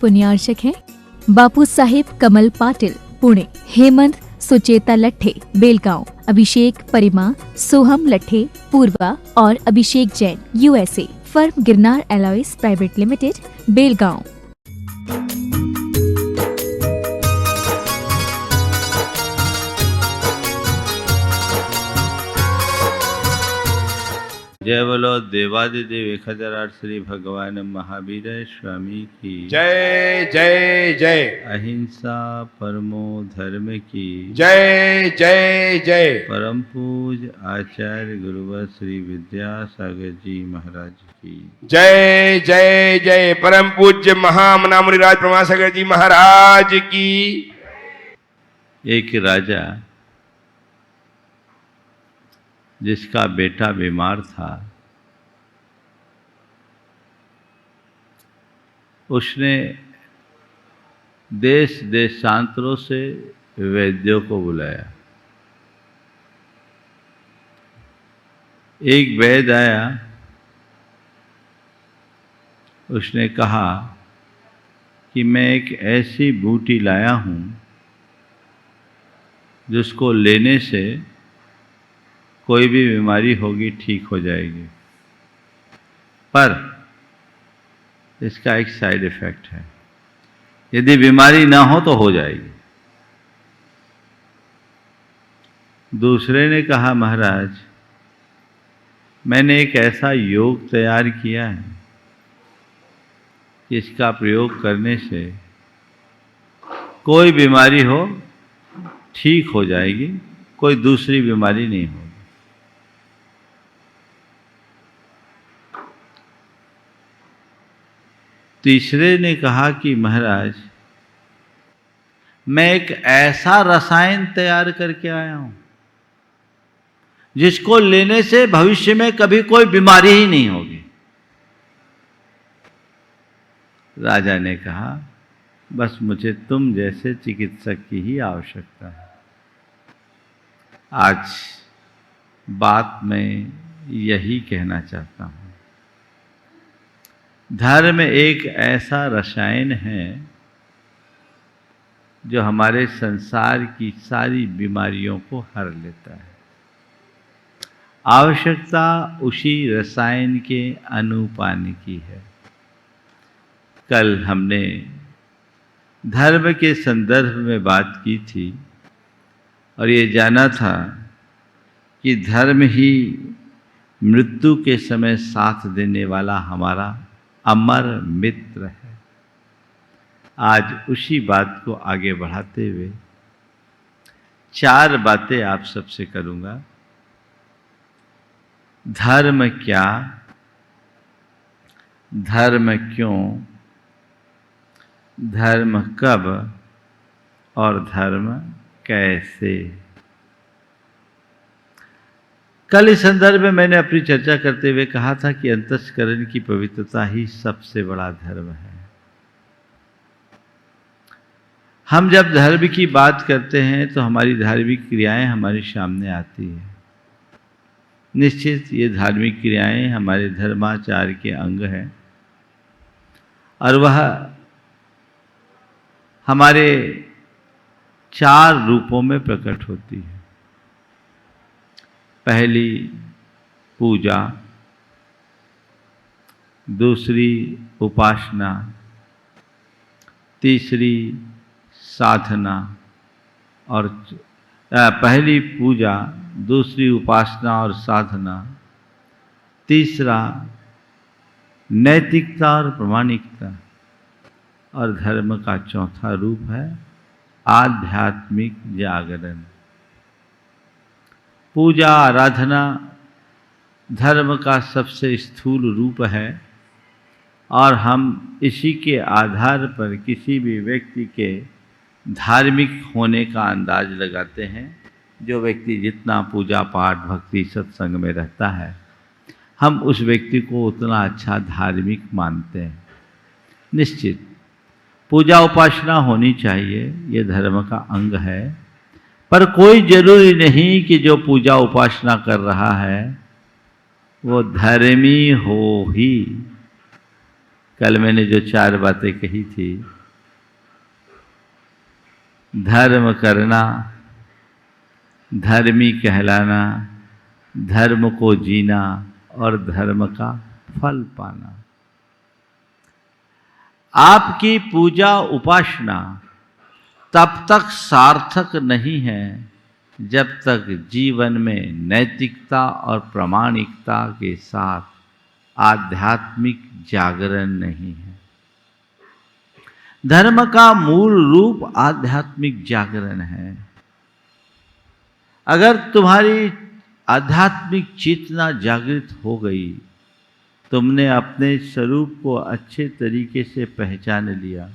पुण्यार्चक हैं बापू साहेब कमल पाटिल पुणे, हेमंत सुचेता लट्ठे बेलगांव, अभिषेक परिमा, सोहम लट्ठे पूर्वा और Abhishek Jain USA, firm Girnar alloys private limited Belgaum. जय बोलो देवादिदेव 1008 श्री भगवान महावीर स्वामी की जय जय जय। अहिंसा परमो धर्म की जय जय जय। परम पूज आचार्य गुरुवर श्री विद्यासागर जी महाराज की जय जय जय। परम पूज्य महामना मुनिराज प्रमासागर जी महाराज की। एक राजा जिसका बेटा बीमार था, उसने देश देशांतरों से वैद्यों को बुलाया। एक वैद्य आया, उसने कहा कि मैं एक ऐसी बूटी लाया हूँ जिसको लेने से कोई भी बीमारी होगी ठीक हो जाएगी, पर इसका एक साइड इफेक्ट है, यदि बीमारी ना हो तो हो जाएगी। दूसरे ने कहा, महाराज मैंने एक ऐसा योग तैयार किया है कि इसका प्रयोग करने से कोई बीमारी हो ठीक हो जाएगी, कोई दूसरी बीमारी नहीं होगी। तीसरे ने कहा कि महाराज मैं एक ऐसा रसायन तैयार करके आया हूं जिसको लेने से भविष्य में कभी कोई बीमारी ही नहीं होगी। राजा ने कहा, बस मुझे तुम जैसे चिकित्सक की ही आवश्यकता है। आज बात मैं यही कहना चाहता हूं, धर्म एक ऐसा रसायन है जो हमारे संसार की सारी बीमारियों को हर लेता है। आवश्यकता उसी रसायन के अनुपान की है। कल हमने धर्म के संदर्भ में बात की थी और ये जाना था कि धर्म ही मृत्यु के समय साथ देने वाला हमारा अमर मित्र है। आज उसी बात को आगे बढ़ाते हुए 4 बातें आप सबसे करूंगा। धर्म क्या, धर्म क्यों, धर्म कब और धर्म कैसे। कल इस संदर्भ में मैंने अपनी चर्चा करते हुए कहा था कि अंतःकरण की पवित्रता ही सबसे बड़ा धर्म है। हम जब धर्म की बात करते हैं तो हमारी धार्मिक क्रियाएं हमारे सामने आती हैं। निश्चित ये धार्मिक क्रियाएं हमारे धर्माचार के अंग हैं और वह हमारे 4 रूपों में प्रकट होती है। पहली पूजा, दूसरी उपासना, तीसरी साधना और पहली पूजा, दूसरी उपासना और साधना, तीसरा नैतिकता और प्रामाणिकता और धर्म का चौथा रूप है आध्यात्मिक जागरण। पूजा आराधना धर्म का सबसे स्थूल रूप है और हम इसी के आधार पर किसी भी व्यक्ति के धार्मिक होने का अंदाज लगाते हैं। जो व्यक्ति जितना पूजा पाठ भक्ति सत्संग में रहता है, हम उस व्यक्ति को उतना अच्छा धार्मिक मानते हैं। निश्चित पूजा उपासना होनी चाहिए, ये धर्म का अंग है, पर कोई जरूरी नहीं कि जो पूजा उपासना कर रहा है वो धर्मी हो ही। कल मैंने जो 4 बातें कही थी, धर्म करना, धर्मी कहलाना, धर्म को जीना और धर्म का फल पाना। आपकी पूजा उपासना तब तक सार्थक नहीं है जब तक जीवन में नैतिकता और प्रामाणिकता के साथ आध्यात्मिक जागरण नहीं है। धर्म का मूल रूप आध्यात्मिक जागरण है। अगर तुम्हारी आध्यात्मिक चेतना जागृत हो गई, तुमने अपने स्वरूप को अच्छे तरीके से पहचान लिया,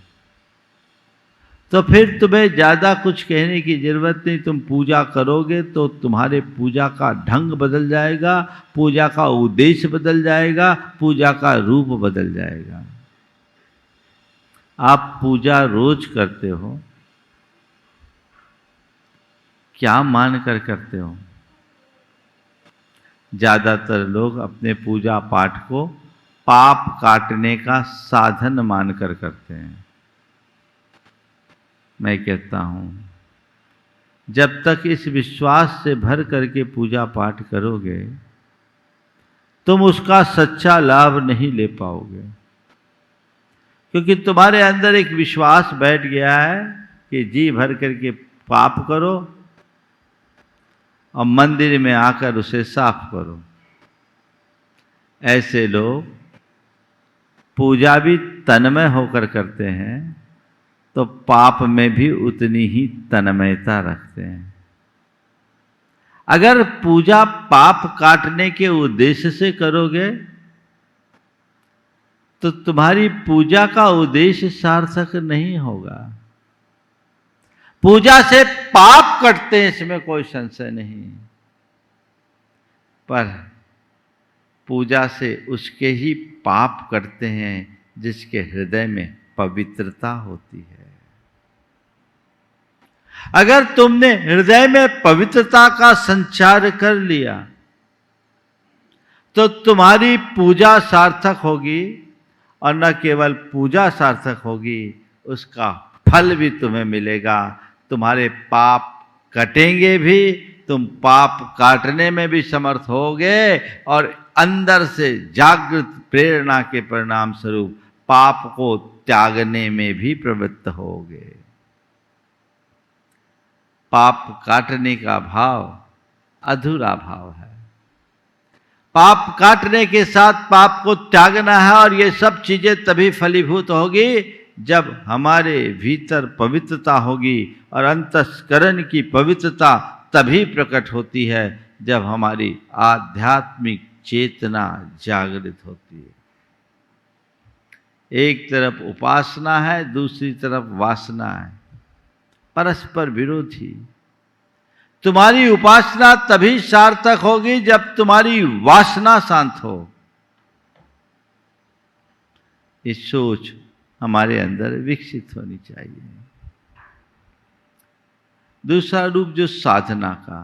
तो फिर तुम्हें ज़्यादा कुछ कहने की जरूरत नहीं। तुम पूजा करोगे तो तुम्हारे पूजा का ढंग बदल जाएगा, पूजा का उद्देश्य बदल जाएगा, पूजा का रूप बदल जाएगा। आप पूजा रोज करते हो, क्या मानकर करते हो? ज़्यादातर लोग अपने पूजा पाठ को पाप काटने का साधन मानकर करते हैं। मैं कहता हूं, जब तक इस विश्वास से भर करके पूजा पाठ करोगे, तुम उसका सच्चा लाभ नहीं ले पाओगे, क्योंकि तुम्हारे अंदर एक विश्वास बैठ गया है कि जी भर करके पाप करो और मंदिर में आकर उसे साफ करो। ऐसे लोग पूजा भी तन्मय होकर करते हैं तो पाप में भी उतनी ही तन्मयता रखते हैं। अगर पूजा पाप काटने के उद्देश्य से करोगे तो तुम्हारी पूजा का उद्देश्य सार्थक नहीं होगा। पूजा से पाप कटते हैं, इसमें कोई संशय नहीं, पर पूजा से उसके ही पाप कटते हैं जिसके हृदय में पवित्रता होती है। अगर तुमने हृदय में पवित्रता का संचार कर लिया तो तुम्हारी पूजा सार्थक होगी, और न केवल पूजा सार्थक होगी, उसका फल भी तुम्हें मिलेगा। तुम्हारे पाप कटेंगे भी, तुम पाप काटने में भी समर्थ होगे, और अंदर से जागृत प्रेरणा के परिणाम स्वरूप पाप को त्यागने में भी प्रवृत्त होगे। पाप काटने का भाव अधूरा भाव है। पाप काटने के साथ पाप को त्यागना है, और ये सब चीजें तभी फलीभूत होगी जब हमारे भीतर पवित्रता होगी, और अंतस्करण की पवित्रता तभी प्रकट होती है जब हमारी आध्यात्मिक चेतना जागृत होती है। एक तरफ उपासना है, दूसरी तरफ वासना है, परस्पर विरोधी। तुम्हारी उपासना तभी सार्थक होगी जब तुम्हारी वासना शांत हो। ये सोच हमारे अंदर विकसित होनी चाहिए। दूसरा रूप जो साधना का,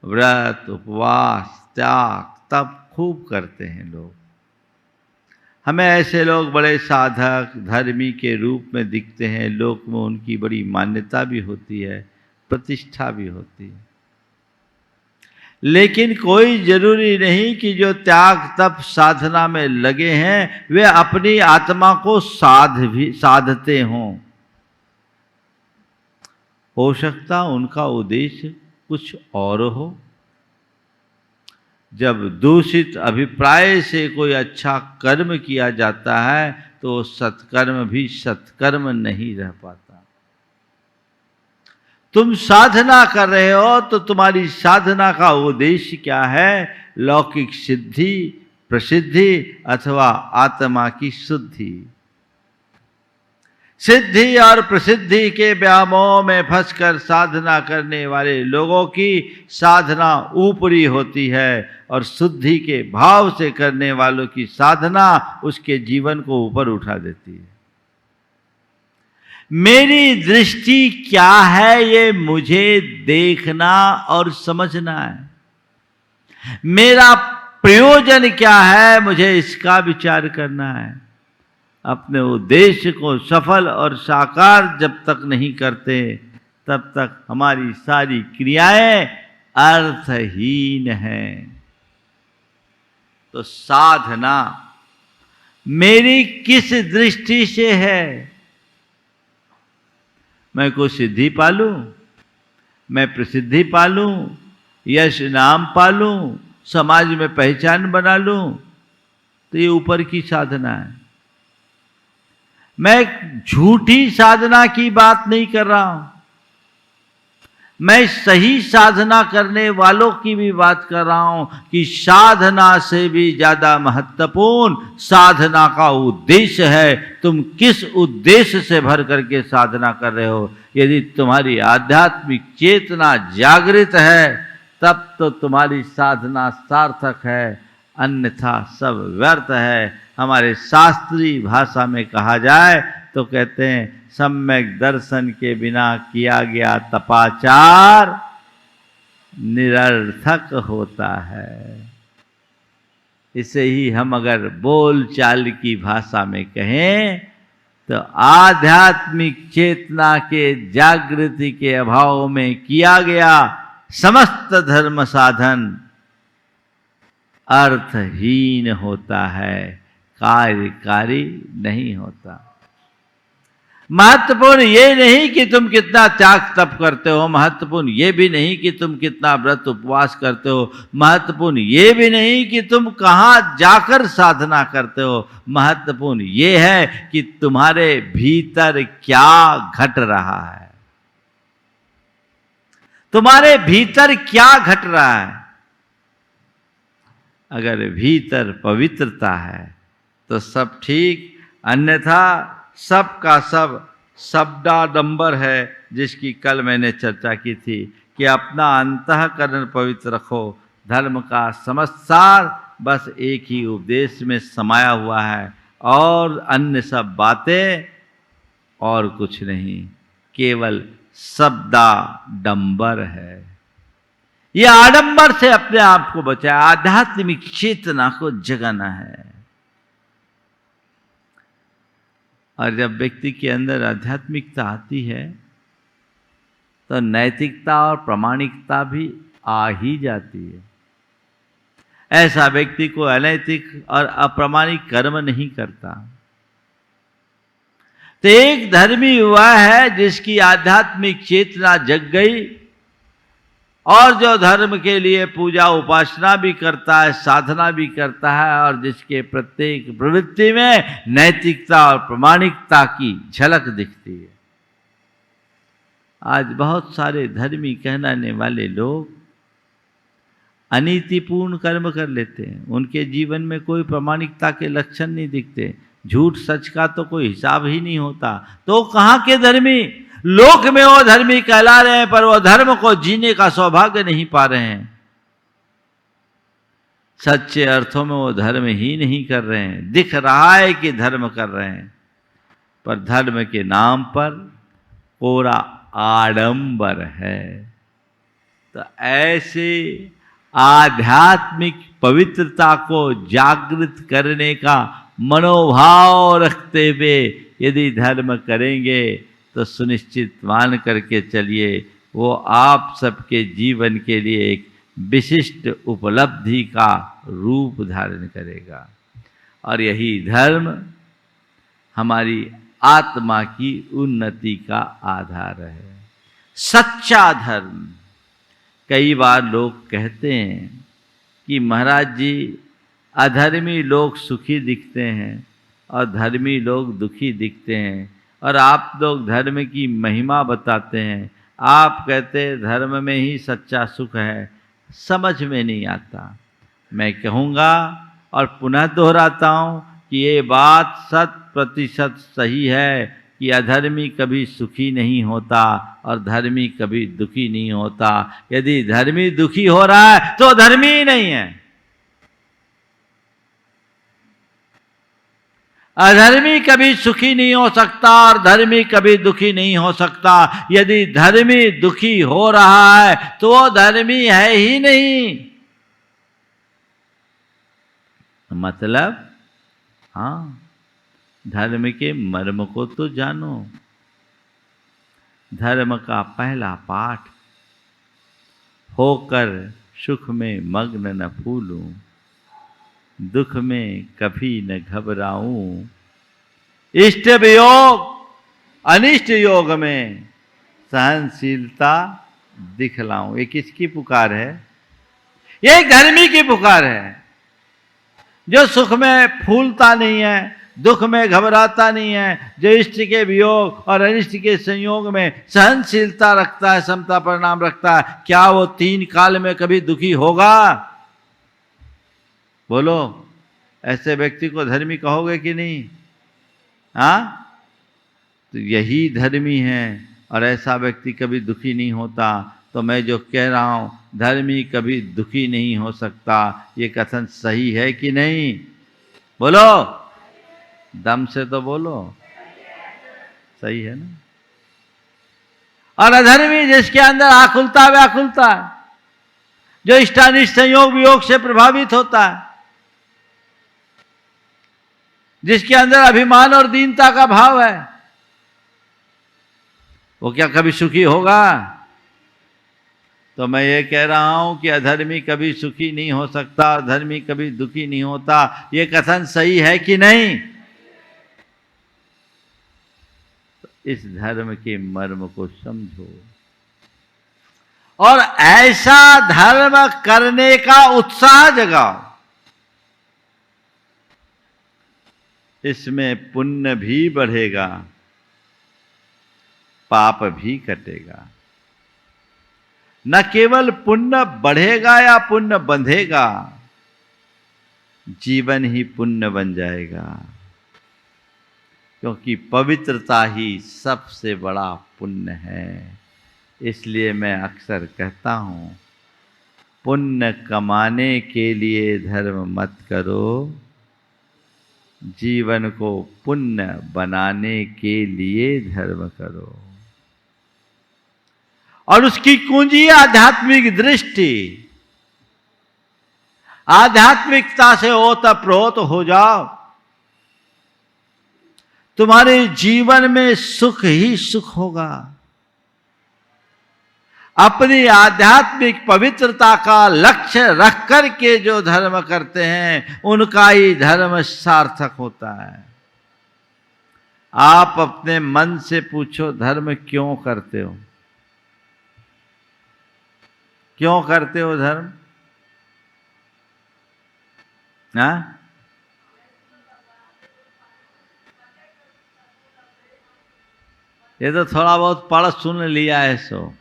व्रत, उपवास, त्याग तब खूब करते हैं लोग। हमें ऐसे लोग बड़े साधक, धर्मी के रूप में दिखते हैं। लोक में उनकी बड़ी मान्यता भी होती है, प्रतिष्ठा भी होती है। लेकिन कोई जरूरी नहीं कि जो त्याग तप साधना में लगे हैं वे अपनी आत्मा को साधते हों। हो सकता उनका उद्देश्य कुछ और हो। जब दूषित अभिप्राय से कोई अच्छा कर्म किया जाता है तो सत्कर्म भी सत्कर्म नहीं रह पाता। तुम साधना कर रहे हो तो तुम्हारी साधना का उद्देश्य क्या है? लौकिक सिद्धि, प्रसिद्धि अथवा आत्मा की शुद्धि। सिद्धि और प्रसिद्धि के व्यामोह में फंसकर साधना करने वाले लोगों की साधना ऊपरी होती है, और शुद्धि के भाव से करने वालों की साधना उसके जीवन को ऊपर उठा देती है। मेरी दृष्टि क्या है ये मुझे देखना और समझना है। मेरा प्रयोजन क्या है, मुझे इसका विचार करना है। अपने उद्देश्य को सफल और साकार जब तक नहीं करते तब तक हमारी सारी क्रियाएं अर्थहीन हैं। तो साधना मेरी किस दृष्टि से है? मैं कोई सिद्धि पालूं, मैं प्रसिद्धि पालूं, यश नाम पालूं, समाज में पहचान बना लूं, तो ये ऊपर की साधना है। मैं झूठी साधना की बात नहीं कर रहा हूं, मैं सही साधना करने वालों की भी बात कर रहा हूं कि साधना से भी ज्यादा महत्वपूर्ण साधना का उद्देश्य है। तुम किस उद्देश्य से भर करके साधना कर रहे हो? यदि तुम्हारी आध्यात्मिक चेतना जागृत है तब तो तुम्हारी साधना सार्थक है, अन्यथा सब व्यर्थ है। हमारे शास्त्रीय भाषा में कहा जाए तो कहते हैं, सम्यक दर्शन के बिना किया गया तपाचार निरर्थक होता है। इसे ही हम अगर बोल चाल की भाषा में कहें तो आध्यात्मिक चेतना के जागृति के अभाव में किया गया समस्त धर्म साधन अर्थहीन होता है, कार्यकारी नहीं होता। महत्वपूर्ण ये नहीं कि तुम कितना त्याग तप करते हो, महत्वपूर्ण ये भी नहीं कि तुम कितना व्रत उपवास करते हो, महत्वपूर्ण ये भी नहीं कि तुम कहाँ जाकर साधना करते हो। महत्वपूर्ण ये है कि तुम्हारे भीतर क्या घट रहा है, तुम्हारे भीतर क्या घट रहा है। अगर भीतर पवित्रता है तो सब ठीक, अन्यथा सब का सब शब्दाडंबर है, जिसकी कल मैंने चर्चा की थी कि अपना अंतःकरण पवित्र रखो। धर्म का समस्त सार बस एक ही उपदेश में समाया हुआ है और अन्य सब बातें और कुछ नहीं, केवल शब्दाडंबर है। यह आडंबर से अपने आप को बचाए, आध्यात्मिक चेतना को जगाना है। और जब व्यक्ति के अंदर आध्यात्मिकता आती है तो नैतिकता और प्रामाणिकता भी आ ही जाती है। ऐसा व्यक्ति को अनैतिक और अप्रामाणिक कर्म नहीं करता। तो एक धर्मी हुआ है जिसकी आध्यात्मिक चेतना जग गई और जो धर्म के लिए पूजा उपासना भी करता है, साधना भी करता है, और जिसके प्रत्येक प्रवृत्ति में नैतिकता और प्रामाणिकता की झलक दिखती है। आज बहुत सारे धर्मी कहलाने वाले लोग अनीतिपूर्ण कर्म कर लेते हैं, उनके जीवन में कोई प्रामाणिकता के लक्षण नहीं दिखते, झूठ सच का तो कोई हिसाब ही नहीं होता। तो कहाँ के धर्मी? लोक में वो धर्मी कहला रहे हैं पर वो धर्म को जीने का सौभाग्य नहीं पा रहे हैं। सच्चे अर्थों में वो धर्म ही नहीं कर रहे हैं। दिख रहा है कि धर्म कर रहे हैं पर धर्म के नाम पर पूरा आडंबर है। तो ऐसे आध्यात्मिक पवित्रता को जागृत करने का मनोभाव रखते हुए यदि धर्म करेंगे तो सुनिश्चित मान करके चलिए वो आप सबके जीवन के लिए एक विशिष्ट उपलब्धि का रूप धारण करेगा। और यही धर्म हमारी आत्मा की उन्नति का आधार है। सच्चा धर्म। कई बार लोग कहते हैं कि महाराज जी अधर्मी लोग सुखी दिखते हैं और धर्मी लोग दुखी दिखते हैं, और आप लोग धर्म की महिमा बताते हैं, आप कहते हैं धर्म में ही सच्चा सुख है। समझ में नहीं आता। मैं कहूँगा और पुनः दोहराता हूँ कि ये बात 100% सही है कि अधर्मी कभी सुखी नहीं होता और धर्मी कभी दुखी नहीं होता। यदि धर्मी दुखी हो रहा है तो धर्मी ही नहीं है। अधर्मी कभी सुखी नहीं हो सकता और धर्मी कभी दुखी नहीं हो सकता। यदि धर्मी दुखी हो रहा है तो वो धर्मी है ही नहीं। मतलब हाँ, धर्म के मर्म को तो जानो। धर्म का पहला पाठ, होकर सुख में मग्न न फूलूं, दुख में कभी न घबराऊं, इष्ट वियोग अनिष्ट योग में सहनशीलता दिखलाऊं। ये किसकी पुकार है? ये एक धर्मी की पुकार है, जो सुख में फूलता नहीं है, दुख में घबराता नहीं है, जो इष्ट के वियोग और अनिष्ट के संयोग में सहनशीलता रखता है, समता परिणाम रखता है। क्या वो 3 काल में कभी दुखी होगा? बोलो, ऐसे व्यक्ति को धर्मी कहोगे कि नहीं? हाँ, तो यही धर्मी है और ऐसा व्यक्ति कभी दुखी नहीं होता। तो मैं जो कह रहा हूं, धर्मी कभी दुखी नहीं हो सकता, ये कथन सही है कि नहीं? बोलो, दम से तो बोलो, सही है ना? और अधर्मी जिसके अंदर आकुलता व्याकुलता है, जो इष्टानिष्ट संयोग वियोग से प्रभावित होता है, जिसके अंदर अभिमान और दीनता का भाव है, वो क्या कभी सुखी होगा? तो मैं ये कह रहा हूं कि अधर्मी कभी सुखी नहीं हो सकता, धर्मी कभी दुखी नहीं होता। ये कथन सही है कि नहीं? तो इस धर्म के मर्म को समझो और ऐसा धर्म करने का उत्साह जगाओ। इसमें पुण्य भी बढ़ेगा, पाप भी कटेगा। न केवल पुण्य बढ़ेगा या पुण्य बंधेगा, जीवन ही पुण्य बन जाएगा, क्योंकि पवित्रता ही सबसे बड़ा पुण्य है। इसलिए मैं अक्सर कहता हूं, पुण्य कमाने के लिए धर्म मत करो, जीवन को पुण्य बनाने के लिए धर्म करो। और उसकी कुंजी आध्यात्मिक दृष्टि। आध्यात्मिकता से ओतप्रोत हो जाओ, तुम्हारे जीवन में सुख ही सुख होगा। अपनी आध्यात्मिक पवित्रता का लक्ष्य रख कर के जो धर्म करते हैं, उनका ही धर्म सार्थक होता है। आप अपने मन से पूछो, धर्म क्यों करते हो? क्यों करते हो धर्म? हाँ? ये तो थोड़ा बहुत पढ़ सुन लिया है सो।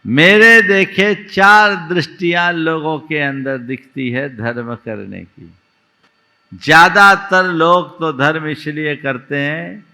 मेरे देखे 4 दृष्टियां लोगों के अंदर दिखती है धर्म करने की। ज्यादातर लोग तो धर्म इसलिए करते हैं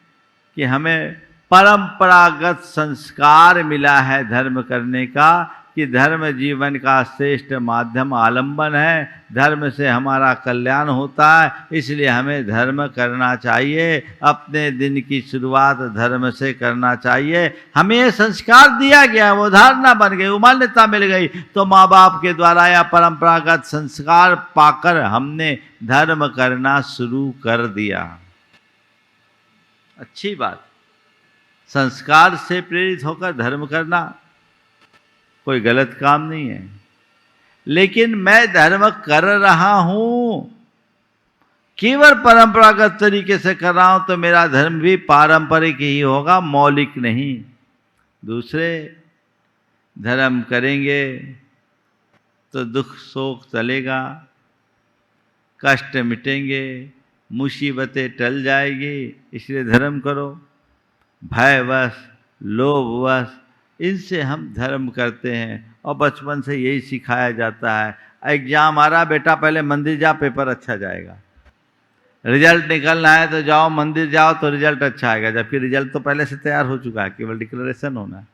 कि हमें परंपरागत संस्कार मिला है धर्म करने का, कि धर्म जीवन का श्रेष्ठ माध्यम आलंबन है, धर्म से हमारा कल्याण होता है, इसलिए हमें धर्म करना चाहिए। अपने दिन की शुरुआत धर्म से करना चाहिए। हमें ये संस्कार दिया गया, वो धारणा बन गई, वो मान्यता मिल गई। तो माँ बाप के द्वारा या परंपरागत संस्कार पाकर हमने धर्म करना शुरू कर दिया। अच्छी बात, संस्कार से प्रेरित होकर धर्म करना कोई गलत काम नहीं है। लेकिन मैं धर्म कर रहा हूं, केवल परंपरागत तरीके से कर रहा हूं, तो मेरा धर्म भी पारंपरिक ही होगा, मौलिक नहीं। दूसरे धर्म करेंगे तो दुख शोक चलेगा, कष्ट मिटेंगे, मुसीबतें टल जाएगी, इसलिए धर्म करो। भयवश, लोभवश, इनसे हम धर्म करते हैं और बचपन से यही सिखाया जाता है। एग्जाम आ रहा, बेटा पहले मंदिर जा, पेपर अच्छा जाएगा। रिजल्ट निकलना है तो जाओ मंदिर जाओ तो रिजल्ट अच्छा आएगा, जबकि रिजल्ट तो पहले से तैयार हो चुका है, केवल डिक्लेरेशन होना है।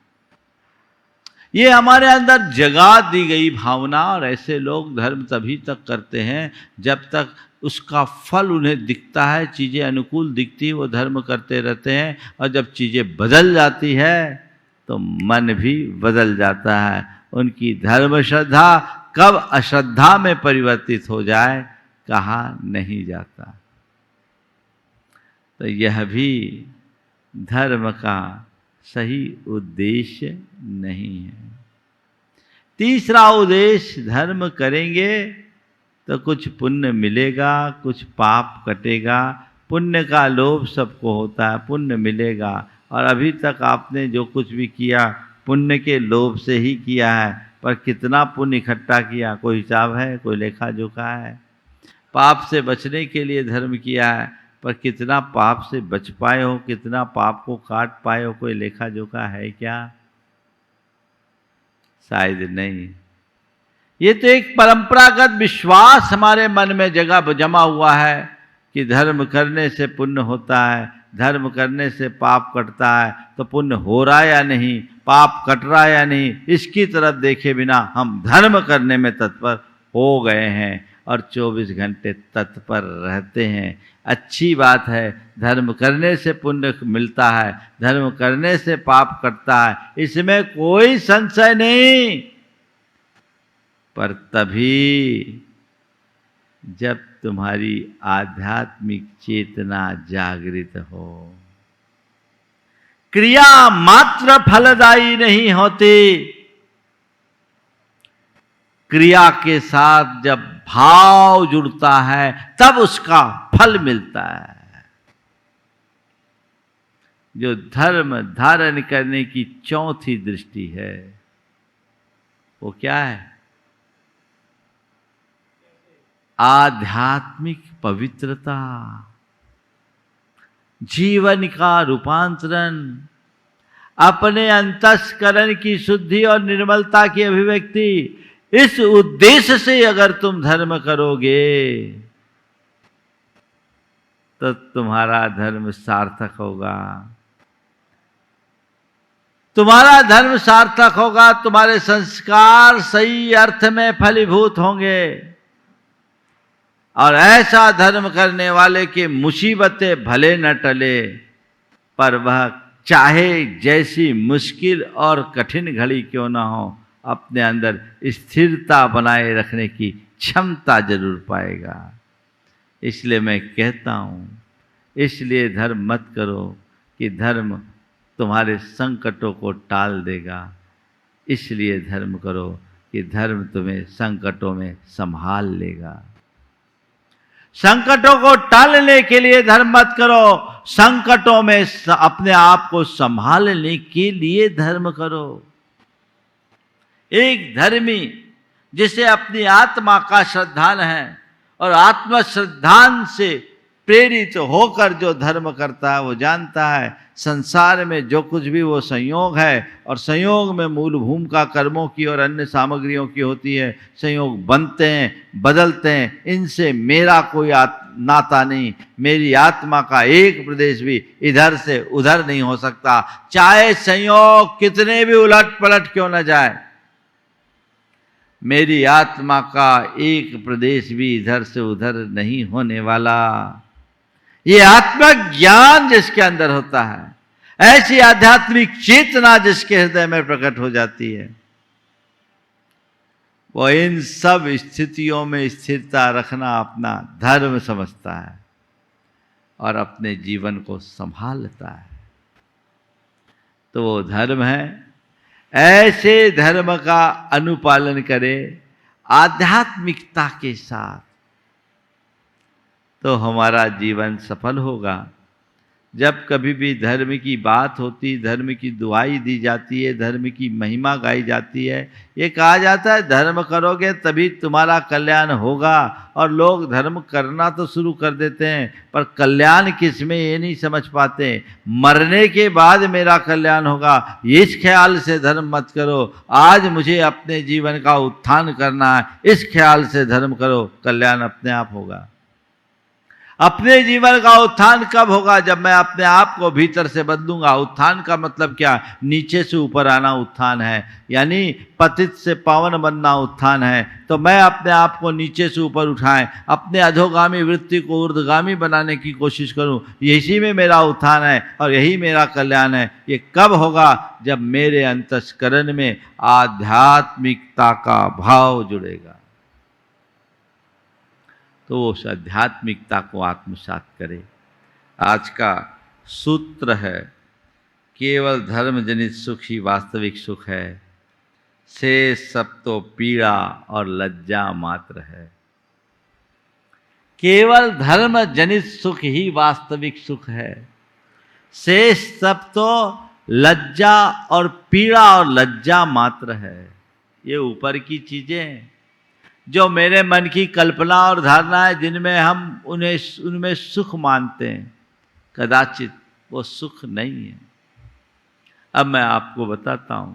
ये हमारे अंदर जगा दी गई भावना। और ऐसे लोग धर्म तभी तक करते हैं जब तक उसका फल उन्हें दिखता है, चीज़ें अनुकूल दिखती है, वो धर्म करते रहते हैं। और जब चीज़ें बदल जाती है तो मन भी बदल जाता है। उनकी धर्म श्रद्धा कब अश्रद्धा में परिवर्तित हो जाए कहा नहीं जाता। तो यह भी धर्म का सही उद्देश्य नहीं है। तीसरा उद्देश्य, धर्म करेंगे तो कुछ पुण्य मिलेगा, कुछ पाप कटेगा। पुण्य का लोभ सबको होता है, पुण्य मिलेगा। और अभी तक आपने जो कुछ भी किया पुण्य के लोभ से ही किया है, पर कितना पुण्य इकट्ठा किया कोई हिसाब है, कोई लेखा जोखा है। पाप से बचने के लिए धर्म किया है, पर कितना पाप से बच पाए हो, कितना पाप को काट पाए हो, कोई लेखा जोखा है क्या? शायद नहीं। ये तो एक परंपरागत विश्वास हमारे मन में जगह जमा हुआ है कि धर्म करने से पुण्य होता है, धर्म करने से पाप कटता है। तो पुण्य हो रहा है या नहीं, पाप कट रहा है या नहीं, इसकी तरफ देखे बिना हम धर्म करने में तत्पर हो गए हैं और 24 घंटे तत्पर रहते हैं। अच्छी बात है, धर्म करने से पुण्य मिलता है, धर्म करने से पाप कटता है, इसमें कोई संशय नहीं। पर तभी जब तुम्हारी आध्यात्मिक चेतना जागृत हो। क्रिया मात्र फलदायी नहीं होती, क्रिया के साथ जब भाव जुड़ता है तब उसका फल मिलता है। जो धर्म धारण करने की चौथी दृष्टि है वो क्या है? आध्यात्मिक पवित्रता, जीवन का रूपांतरण, अपने अंतस्करण की शुद्धि और निर्मलता की अभिव्यक्ति। इस उद्देश्य से अगर तुम धर्म करोगे तो तुम्हारा धर्म सार्थक होगा। तुम्हारा धर्म सार्थक होगा, तुम्हारे संस्कार सही अर्थ में फलीभूत होंगे। और ऐसा धर्म करने वाले की मुसीबतें भले न टले, पर वह चाहे जैसी मुश्किल और कठिन घड़ी क्यों न हो, अपने अंदर स्थिरता बनाए रखने की क्षमता जरूर पाएगा। इसलिए मैं कहता हूँ, इसलिए धर्म मत करो कि धर्म तुम्हारे संकटों को टाल देगा। इसलिए धर्म करो कि धर्म तुम्हें संकटों में संभाल लेगा। संकटों को टालने के लिए धर्म मत करो, संकटों में अपने आप को संभालने के लिए धर्म करो। एक धर्मी जिसे अपनी आत्मा का श्रद्धान है और आत्म श्रद्धान से प्रेरित होकर जो धर्म करता है वो जानता है संसार में जो कुछ भी वो संयोग है, और संयोग में मूल भूमिका कर्मों की और अन्य सामग्रियों की होती है। संयोग बनते हैं, बदलते हैं, इनसे मेरा कोई नाता नहीं। मेरी आत्मा का एक प्रदेश भी इधर से उधर नहीं हो सकता, चाहे संयोग कितने भी उलट पलट क्यों न जाए। मेरी आत्मा का एक प्रदेश भी इधर से उधर नहीं होने वाला। ये आत्मज्ञान जिसके अंदर होता है, ऐसी आध्यात्मिक चेतना जिसके हृदय में प्रकट हो जाती है, वो इन सब स्थितियों में स्थिरता रखना अपना धर्म समझता है और अपने जीवन को संभालता है। तो वो धर्म है। ऐसे धर्म का अनुपालन करे आध्यात्मिकता के साथ, तो हमारा जीवन सफल होगा। जब कभी भी धर्म की बात होती, धर्म की दुहाई दी जाती है, धर्म की महिमा गाई जाती है, ये कहा जाता है धर्म करोगे तभी तुम्हारा कल्याण होगा। और लोग धर्म करना तो शुरू कर देते हैं, पर कल्याण किस में ये नहीं समझ पाते। मरने के बाद मेरा कल्याण होगा, इस ख्याल से धर्म मत करो। आज मुझे अपने जीवन का उत्थान करना है, इस ख्याल से धर्म करो, कल्याण अपने आप होगा। अपने जीवन का उत्थान कब होगा? जब मैं अपने आप को भीतर से बदलूंगा। उत्थान का मतलब क्या? नीचे से ऊपर आना उत्थान है, यानी पतित से पावन बनना उत्थान है। तो मैं अपने आप को नीचे से ऊपर उठाएं, अपने अधोगामी वृत्ति को ऊर्ध्वगामी बनाने की कोशिश करूं, इसी में मेरा उत्थान है और यही मेरा कल्याण है। ये कब होगा? जब मेरे अंतस्करण में आध्यात्मिकता का भाव जुड़ेगा, तो उस आध्यात्मिकता को आत्मसात करे। आज का सूत्र है, केवल धर्म जनित सुख ही वास्तविक सुख है, शेष सब तो पीड़ा और लज्जा मात्र है। केवल धर्म जनित सुख ही वास्तविक सुख है, शेष सब तो लज्जा और पीड़ा और लज्जा मात्र है। ये ऊपर की चीजें जो मेरे मन की कल्पना और धारणा है, जिनमें हम उनमें सुख मानते हैं, कदाचित वो सुख नहीं है। अब मैं आपको बताता हूं,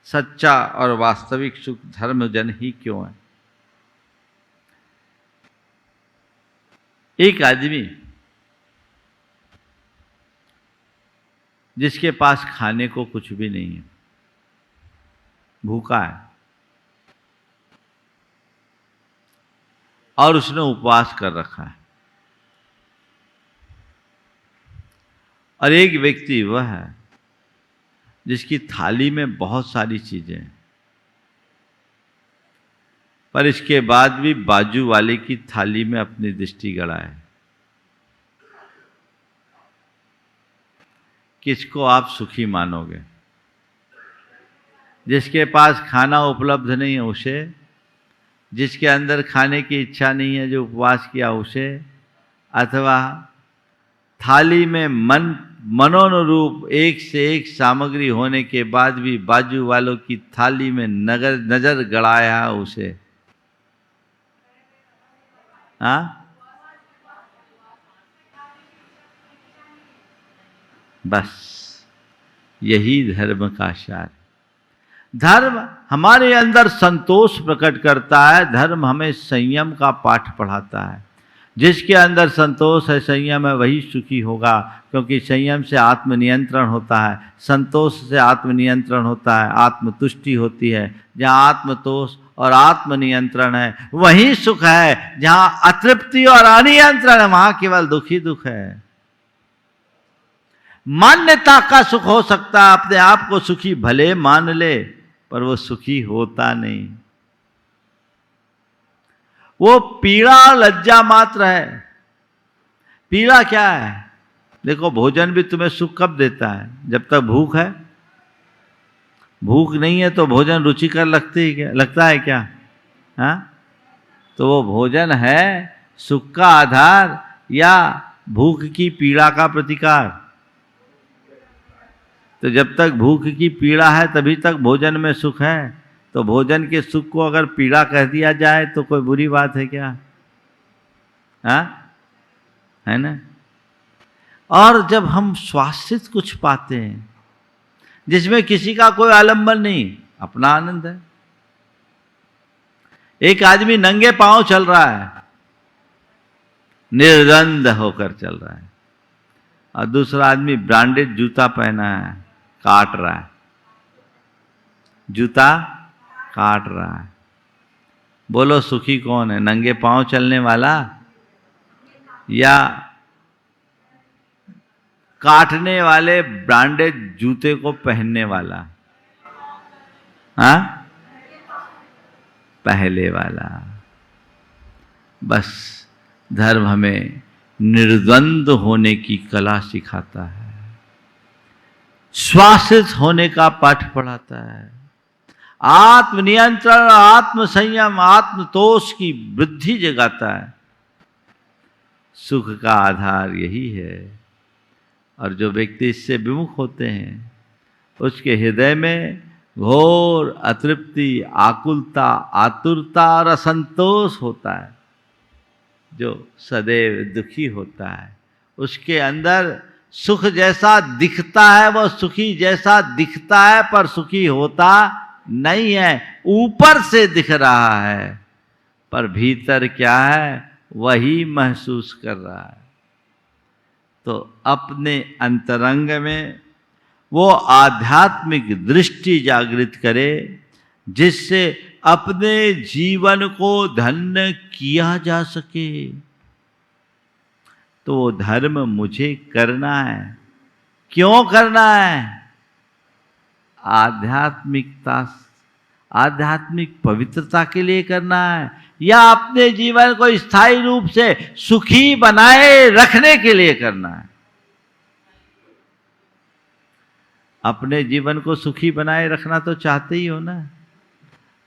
सच्चा और वास्तविक सुख धर्मजन ही क्यों है। एक आदमी जिसके पास खाने को कुछ भी नहीं है, भूखा है, और उसने उपवास कर रखा है, और एक व्यक्ति वह है जिसकी थाली में बहुत सारी चीजें हैं, पर इसके बाद भी बाजू वाले की थाली में अपनी दृष्टि गड़ाए। किसको आप सुखी मानोगे? जिसके पास खाना उपलब्ध नहीं है उसे, जिसके अंदर खाने की इच्छा नहीं है, जो उपवास किया उसे, अथवा थाली में मनोनुरूप एक से एक सामग्री होने के बाद भी बाजू वालों की थाली में नजर गड़ाया उसे? हाँ, बस यही धर्म का सार। धर्म हमारे अंदर संतोष प्रकट करता है, धर्म हमें संयम का पाठ पढ़ाता है। जिसके अंदर संतोष है, संयम है, वही सुखी होगा, क्योंकि संयम से आत्मनियंत्रण होता है, संतोष से आत्मनियंत्रण होता है, आत्मतुष्टि होती है। जहाँ आत्मतोष और आत्मनियंत्रण है वही सुख है। जहाँ अतृप्ति और अनियंत्रण है वहाँ केवल दुख ही दुख है। मान्यता का सुख हो सकता है, अपने आप को सुखी भले मान ले, पर वो सुखी होता नहीं। वो पीड़ा लज्जा मात्र है। पीड़ा क्या है? देखो, भोजन भी तुम्हें सुख कब देता है? जब तक भूख है। भूख नहीं है तो भोजन रुचिकर लगता है क्या? हाँ, तो वो भोजन है सुख का आधार या भूख की पीड़ा का प्रतिकार? तो जब तक भूख की पीड़ा है तभी तक भोजन में सुख है। तो भोजन के सुख को अगर पीड़ा कह दिया जाए तो कोई बुरी बात है क्या? हाँ, है ना? और जब हम स्वास्थ्य कुछ पाते हैं जिसमें किसी का कोई आलंबन नहीं, अपना आनंद है। एक आदमी नंगे पांव चल रहा है, निर्द्वंद होकर चल रहा है, और दूसरा आदमी ब्रांडेड जूता पहना है, काट रहा है, जूता काट रहा है। बोलो सुखी कौन है? नंगे पांव चलने वाला या काटने वाले ब्रांडेड जूते को पहनने वाला? हाँ, पहले वाला। बस धर्म हमें निर्द्वंद होने की कला सिखाता है, श्वासित होने का पाठ पढ़ाता है, आत्मनियंत्रण, आत्मसंयम, आत्मतोष की वृद्धि जगाता है। सुख का आधार यही है। और जो व्यक्ति इससे विमुख होते हैं उसके हृदय में घोर अतृप्ति, आकुलता, आतुरता और असंतोष होता है। जो सदैव दुखी होता है उसके अंदर सुख जैसा दिखता है, वह सुखी जैसा दिखता है, पर सुखी होता नहीं है। ऊपर से दिख रहा है पर भीतर क्या है वही महसूस कर रहा है। तो अपने अंतरंग में वो आध्यात्मिक दृष्टि जागृत करे जिससे अपने जीवन को धन्य किया जा सके। तो वो धर्म मुझे करना है। क्यों करना है? आध्यात्मिक पवित्रता के लिए करना है, या अपने जीवन को स्थायी रूप से सुखी बनाए रखने के लिए करना है? अपने जीवन को सुखी बनाए रखना तो चाहते ही हो ना।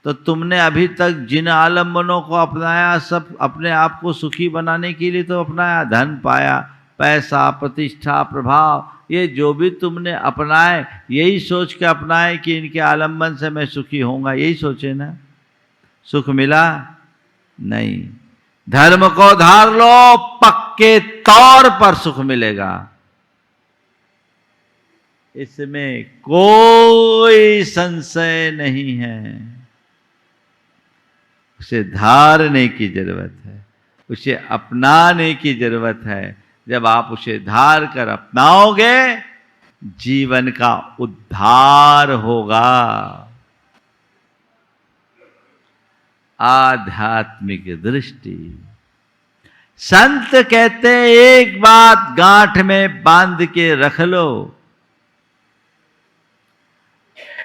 तो तुमने अभी तक जिन आलम्बनों को अपनाया, सब अपने आप को सुखी बनाने के लिए तो अपनाया। धन पाया, पैसा, प्रतिष्ठा, प्रभाव, ये जो भी तुमने अपनाए, यही सोच के अपनाए कि इनके आलम्बन से मैं सुखी होऊंगा, यही सोचे ना। सुख मिला नहीं। धर्म को धार लो, पक्के तौर पर सुख मिलेगा। इसमें कोई संशय नहीं है। उसे धारने की जरूरत है, उसे अपनाने की जरूरत है। जब आप उसे धार कर अपनाओगे, जीवन का उद्धार होगा। आध्यात्मिक दृष्टि। संत कहते एक बात गांठ में बांध के रख लो,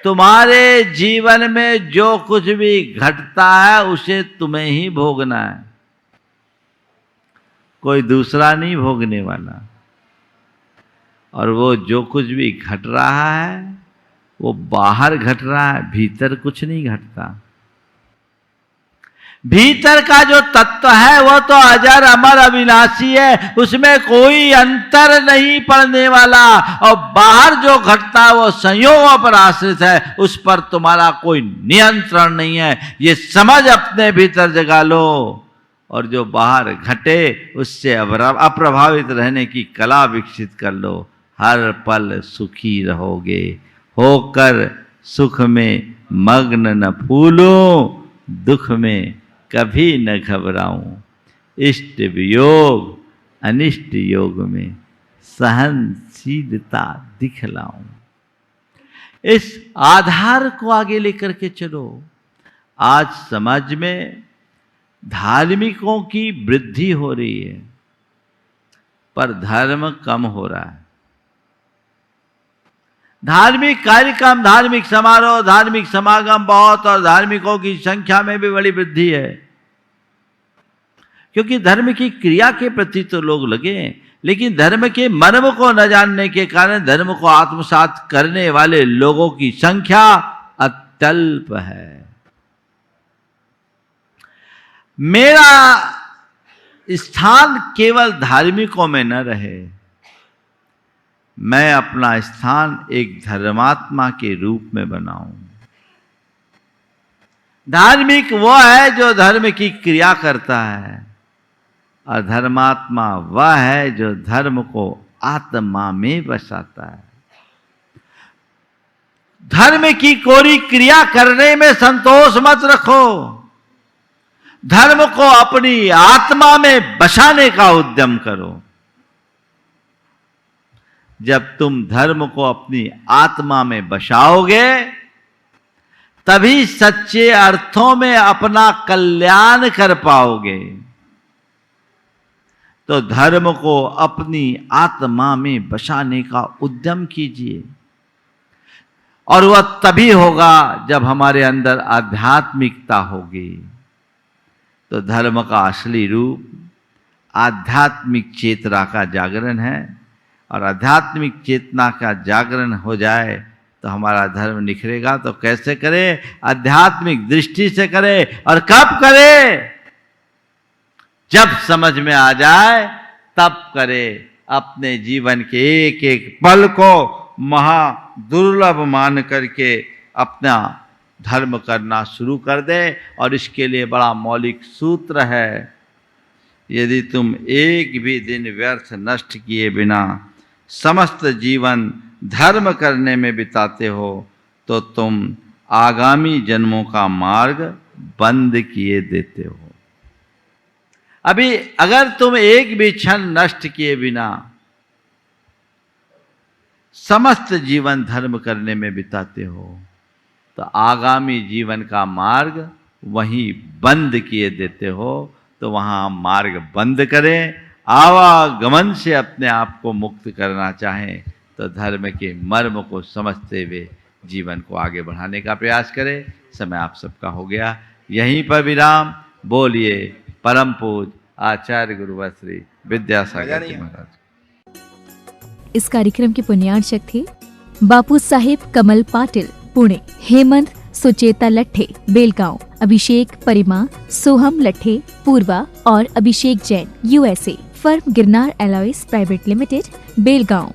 तुम्हारे जीवन में जो कुछ भी घटता है उसे तुम्हें ही भोगना है, कोई दूसरा नहीं भोगने वाला। और वो जो कुछ भी घट रहा है वो बाहर घट रहा है, भीतर कुछ नहीं घटता। भीतर का जो तत्व है वो तो अजर अमर अविनाशी है, उसमें कोई अंतर नहीं पड़ने वाला। और बाहर जो घटता है वो संयोगों पर आश्रित है, उस पर तुम्हारा कोई नियंत्रण नहीं है। ये समझ अपने भीतर जगा लो, और जो बाहर घटे उससे अप्रभावित रहने की कला विकसित कर लो। हर पल सुखी रहोगे। होकर सुख में मग्न न फूलूं, दुख में कभी न घबराऊं। इष्ट वियोग अनिष्ट योग में सहनशीलता दिखलाऊं। इस आधार को आगे लेकर के चलो। आज समाज में धार्मिकों की वृद्धि हो रही है, पर धर्म कम हो रहा है। धार्मिक कार्यक्रम, धार्मिक समारोह, धार्मिक समागम बहुत, और धार्मिकों की संख्या में भी बड़ी वृद्धि है। क्योंकि धर्म की क्रिया के प्रति तो लोग लगे, लेकिन धर्म के मर्म को न जानने के कारण धर्म को आत्मसात करने वाले लोगों की संख्या अत्यल्प है। मेरा स्थान केवल धार्मिकों में न रहे, मैं अपना स्थान एक धर्मात्मा के रूप में बनाऊं। धार्मिक वो है जो धर्म की क्रिया करता है, और धर्मात्मा वह है जो धर्म को आत्मा में बसाता है। धर्म की कोई क्रिया करने में संतोष मत रखो, धर्म को अपनी आत्मा में बसाने का उद्यम करो। जब तुम धर्म को अपनी आत्मा में बसाओगे, तभी सच्चे अर्थों में अपना कल्याण कर पाओगे। तो धर्म को अपनी आत्मा में बसाने का उद्यम कीजिए, और वह तभी होगा जब हमारे अंदर आध्यात्मिकता होगी। तो धर्म का असली रूप आध्यात्मिक चेतना का जागरण है, और आध्यात्मिक चेतना का जागरण हो जाए तो हमारा धर्म निखरेगा। तो कैसे करे? आध्यात्मिक दृष्टि से करे। और कब करे? जब समझ में आ जाए तब करे। अपने जीवन के एक एक पल को महा दुर्लभ मान करके अपना धर्म करना शुरू कर दे। और इसके लिए बड़ा मौलिक सूत्र है, यदि तुम एक भी दिन व्यर्थ नष्ट किए बिना समस्त जीवन धर्म करने में बिताते हो, तो तुम आगामी जन्मों का मार्ग बंद किए देते हो। अभी अगर तुम एक भी क्षण नष्ट किए बिना समस्त जीवन धर्म करने में बिताते हो तो आगामी जीवन का मार्ग वहीं बंद किए देते हो। तो वहाँ मार्ग बंद करें, आवागमन से अपने आप को मुक्त करना चाहें तो धर्म के मर्म को समझते हुए जीवन को आगे बढ़ाने का प्रयास करें। समय आप सबका हो गया, यहीं पर विराम। बोलिए परम पूज आचार्य गुरुवर श्री विद्यासागर जी महाराज। इस कार्यक्रम के पुण्यार्चक थे बापू साहेब कमल पाटिल पुणे, हेमंत सुचेता लट्ठे बेलगांव, अभिषेक परिमा सोहम लट्ठे पूर्वा और Abhishek Jain USA, firm Girnar alloys private limited Belgaum.